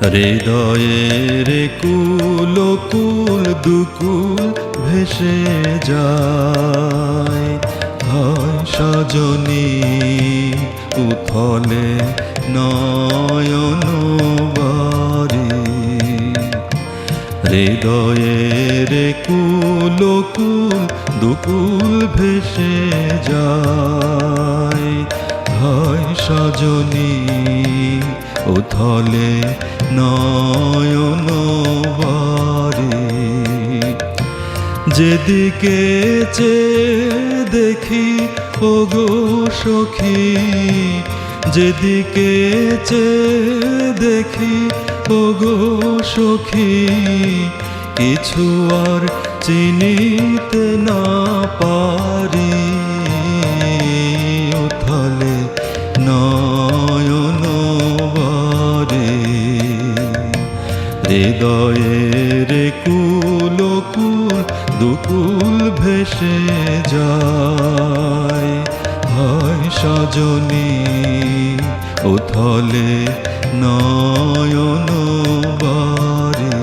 হৃদয়ের কুল কুল দুকুল ভেসে যায়, হয় সজনী উথলে নয়ন বারি। হৃদয়ের কুল কুল দুকুল ভেসে যায়, হয় সজনী উথলে নয়ন বারি। যেদিকে চেয়ে দেখি ওগো সখী, যেদিকে চেয়ে দেখি ওগো সখী, কিছু আর চিনিতে না পারি। উথলে নয়ন বারি। হৃদয়ের কুল কুল দুকুল ভেসে যায়, হয় সজনী উথলে নয়ন বারি।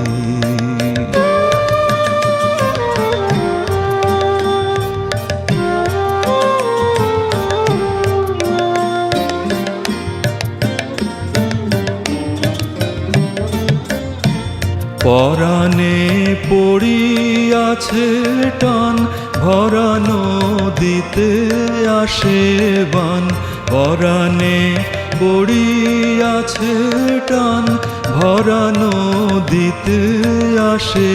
পরাণে পড়িয়াছে টান, ভরা নদীতে আসে বান। পরাণে পড়িয়াছে টান, ভরা নদীতে আসে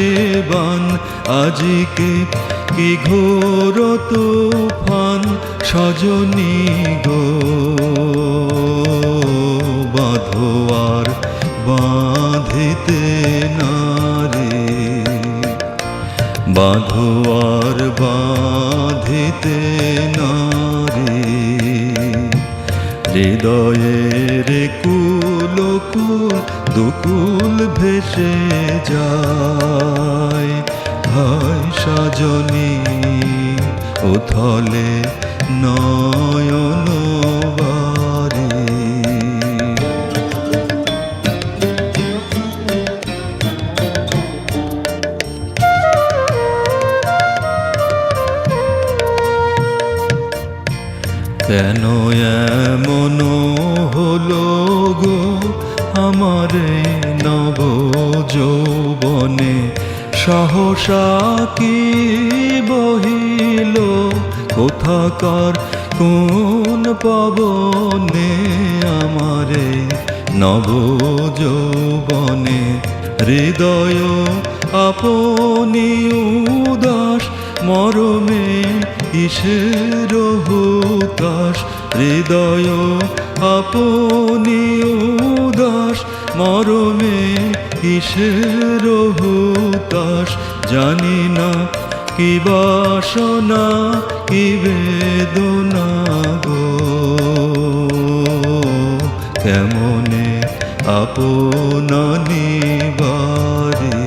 বান। আজিকে কি ঘোর তুফান সজনী গো, বাঁধো আর বাঁধিতে নারে। বাঁধো আর বাঁধিতে নারে। হৃদয়ের কুল কুল দুকুল ভেসে যায়, হয় সজনী উথলে নয়ন বারি। কেন এমন হলো গো আমার নব যৌবনে, সহসা কি বহিল কোথাকার কোন পবনে। আমারে নব যৌবনে হৃদয় আপনি উদাস, মরমে কিসের হুতাশ। হৃদয় আপনি উদাস, মরমে কিসের হুতাশ। জানি না কি বাসনা কি বেদনা গো, কেমনে আপনা নিবারে।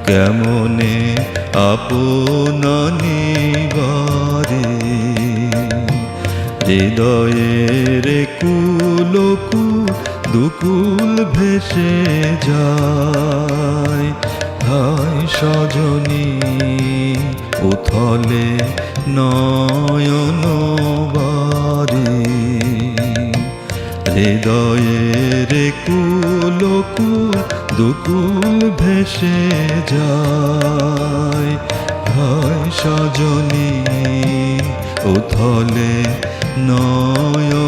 কেমনে আপনা নিবারে। হৃদয়ের কুল কুল দুকুল ভেসে যায়, হয় সজনী উথলে নয়ন বারি। হৃদয়ের কুল কুল দুকুল ভেসে যায়, হয় সজনী উথলে নয়ন